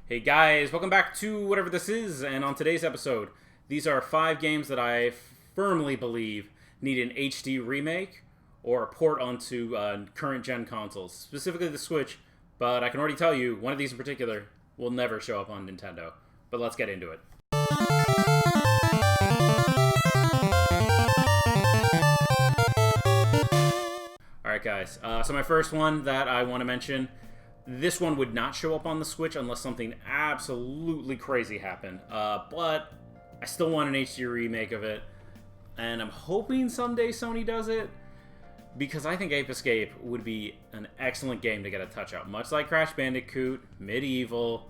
Hey guys, welcome back to whatever this is, and on today's episode, these are 5 games that I firmly believe need an HD remake or a port onto current gen consoles, specifically the Switch, but I can already tell you, one of these in particular will never show up on Nintendo. But let's get into it. Alright guys, so my first one that I want to mention, this one would not show up on the Switch unless something absolutely crazy happened. But I still want an HD remake of it. And I'm hoping someday Sony does it. Because I think Ape Escape would be an excellent game to get a touch out. Much like Crash Bandicoot, Medieval,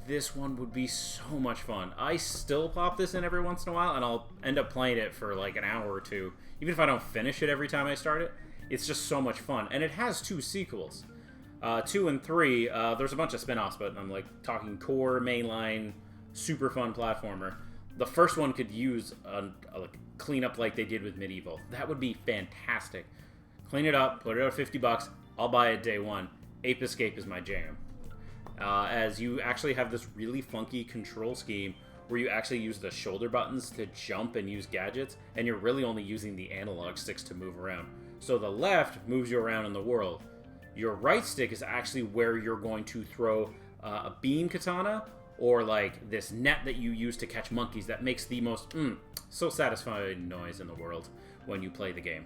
this one would be so much fun. I still pop this in every once in a while, and I'll end up playing it for like an hour or two. Even if I don't finish it every time I start it, it's just so much fun. And it has 2 sequels. 2 and 3, there's a bunch of spin-offs, but I'm like talking core, mainline, super fun platformer. The first one could use a cleanup like they did with Medieval. That would be fantastic. Clean it up, put it at $50, I'll buy it day one. Ape Escape is my jam. As you actually have this really funky control scheme where you actually use the shoulder buttons to jump and use gadgets, and you're really only using the analog sticks to move around. So the left moves you around in the world. Your right stick is actually where you're going to throw a beam katana or like this net that you use to catch monkeys that makes the most so satisfying noise in the world when you play the game.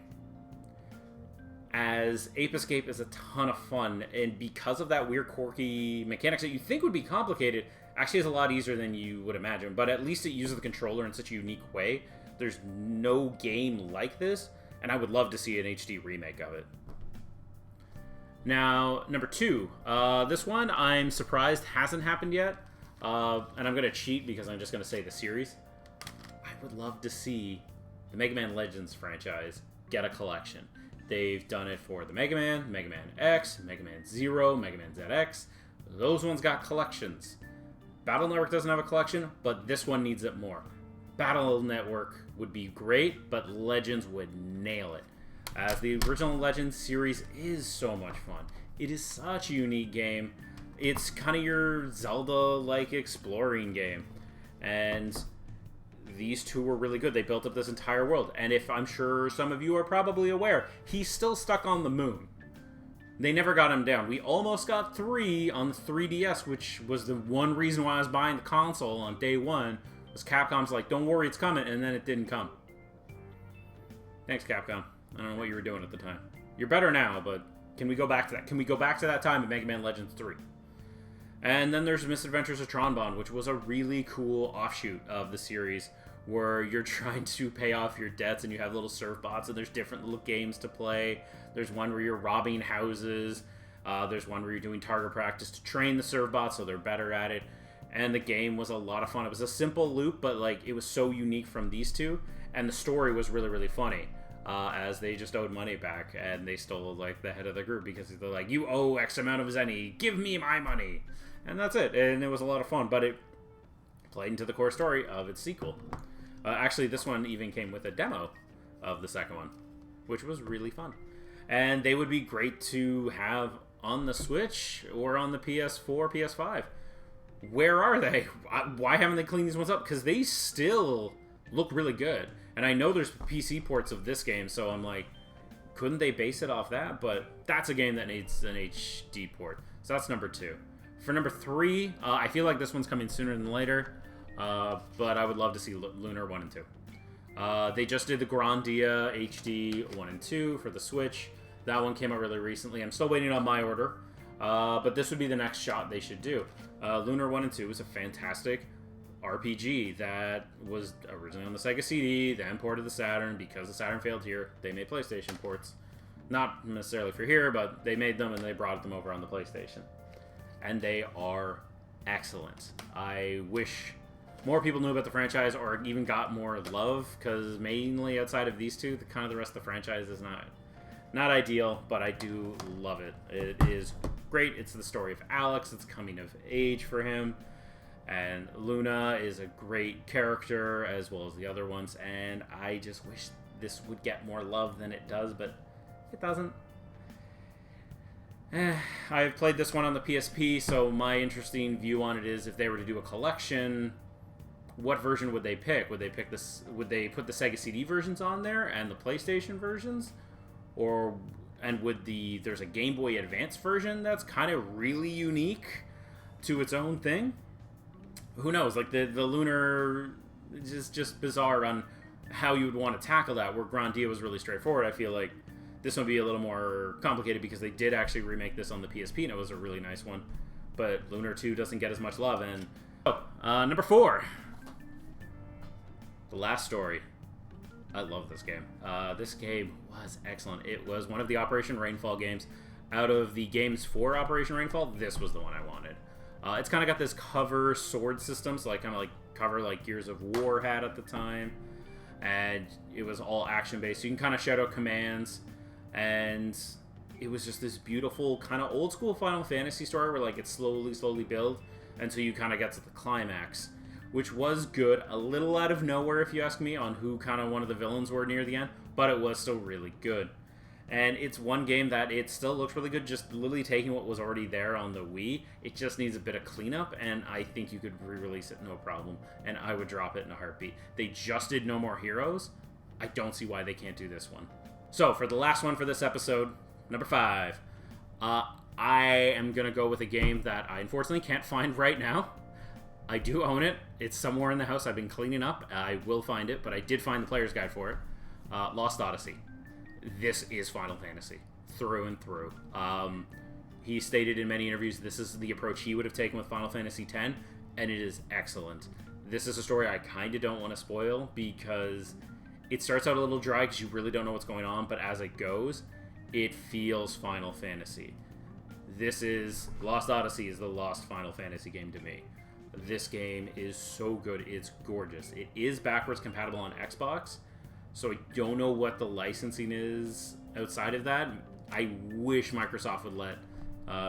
As Ape Escape is a ton of fun, and because of that weird quirky mechanics that you think would be complicated, actually is a lot easier than you would imagine, but at least it uses the controller in such a unique way. There's no game like this, and I would love to see an HD remake of it. Now, number 2. This one I'm surprised hasn't happened yet. And I'm going to cheat because I'm just going to say the series. I would love to see the Mega Man Legends franchise get a collection. They've done it for the Mega Man X, Mega Man Zero, Mega Man ZX. Those ones got collections. Battle Network doesn't have a collection, but this one needs it more. Battle Network would be great, but Legends would nail it. As the original Legends series is so much fun. It is such a unique game. It's kind of your Zelda-like exploring game. And these two were really good. They built up this entire world. And if I'm sure some of you are probably aware, he's still stuck on the moon. They never got him down. We almost got 3 on the 3DS, which was the one reason why I was buying the console on day one. Was Capcom's like, don't worry, it's coming. And then it didn't come. Thanks, Capcom. I don't know what you were doing at the time. You're better now, but can we go back to that? Can we go back to that time in Mega Man Legends 3? And then there's Misadventures of Tron Bonne, which was a really cool offshoot of the series where you're trying to pay off your debts and you have little surf bots and there's different little games to play. There's one where you're robbing houses. There's one where you're doing target practice to train the surf bots so they're better at it. And the game was a lot of fun. It was a simple loop, but like it was so unique from these two. And the story was really, really funny. As they just owed money back, and they stole like the head of the group because they're like, you owe X amount of zenny, give me my money, and that's it. And it was a lot of fun, but it played into the core story of its sequel. Actually, this one even came with a demo of the second one, which was really fun. And they would be great to have on the Switch or on the PS4, PS5. Where are they? Why haven't they cleaned these ones up? Because they still look really good. And I know there's PC ports of this game, so I'm like, couldn't they base it off that? But that's a game that needs an HD port. So that's number 2. For number 3, I feel like this one's coming sooner than later, but I would love to see Lunar 1 and 2. They just did the Grandia HD 1 and 2 for the Switch. That one came out really recently. I'm still waiting on my order, but this would be the next shot they should do. Lunar 1 and 2 is a fantastic RPG that was originally on the Sega CD, then ported to the Saturn. Because the Saturn failed here, they made PlayStation ports. Not necessarily for here, but they made them and they brought them over on the PlayStation. And they are excellent. I wish more people knew about the franchise or even got more love, because mainly outside of these two, the rest of the franchise is not ideal, but I do love it. It is great. It's the story of Alex. It's coming of age for him. And Luna is a great character, as well as the other ones, and I just wish this would get more love than it does, but it doesn't. I've played this one on the PSP, so my interesting view on it is if they were to do a collection, what version would they pick? Would they pick this? Would they put the Sega CD versions on there and the PlayStation versions, there's a Game Boy Advance version that's kind of really unique to its own thing? Who knows? Like the Lunar is just bizarre on how you would want to tackle that. Where Grandia was really straightforward, I feel like this one would be a little more complicated because they did actually remake this on the PSP, and it was a really nice one. But Lunar 2 doesn't get as much love. And number 4, The Last Story. I love this game. This game was excellent. It was one of the Operation Rainfall games. Out of the games for Operation Rainfall, this was the one I wanted. It's kind of got this cover sword system, so kind of like cover like Gears of War had at the time. And it was all action-based. So you can kind of shout out commands. And it was just this beautiful kind of old school Final Fantasy story where like it slowly built until you kind of get to the climax, which was good. A little out of nowhere, if you ask me, on who kind of one of the villains were near the end, but it was still really good. And it's one game that it still looks really good, just literally taking what was already there on the Wii. It just needs a bit of cleanup, and I think you could re-release it no problem, and I would drop it in a heartbeat. They just did No More Heroes. I don't see why they can't do this one. So, for the last one for this episode, number 5, I am going to go with a game that I unfortunately can't find right now. I do own it. It's somewhere in the house. I've been cleaning up. I will find it, but I did find the player's guide for it. Lost Odyssey. This is Final Fantasy, through and through. He stated in many interviews this is the approach he would have taken with Final Fantasy X, and it is excellent. This is a story I kind of don't want to spoil because it starts out a little dry because you really don't know what's going on, but as it goes, it feels Final Fantasy. Lost Odyssey is the lost Final Fantasy game to me. This game is so good, it's gorgeous. It is backwards compatible on Xbox, so I don't know what the licensing is outside of that. I wish Microsoft would let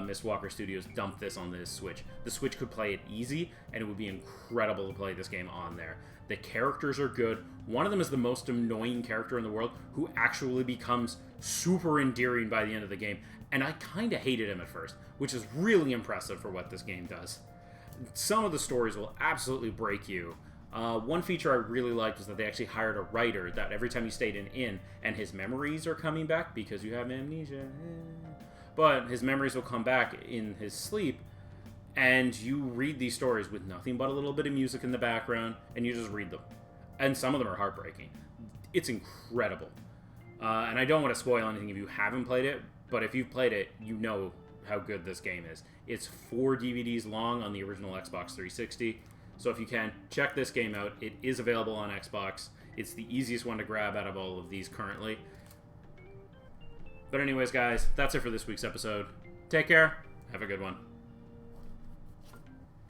Miss Walker Studios dump this on the Switch. The Switch could play it easy, and it would be incredible to play this game on there. The characters are good. One of them is the most annoying character in the world who actually becomes super endearing by the end of the game. And I kind of hated him at first, which is really impressive for what this game does. Some of the stories will absolutely break you. One feature I really liked was that they actually hired a writer that every time you stayed in an inn and his memories are coming back because you have amnesia. But his memories will come back in his sleep, and you read these stories with nothing but a little bit of music in the background, and you just read them. And some of them are heartbreaking. It's incredible. And I don't want to spoil anything if you haven't played it, but if you've played it, you know how good this game is. It's 4 DVDs long on the original Xbox 360, so if you can, check this game out. It is available on Xbox. It's the easiest one to grab out of all of these currently. But anyways, guys, that's it for this week's episode. Take care. Have a good one.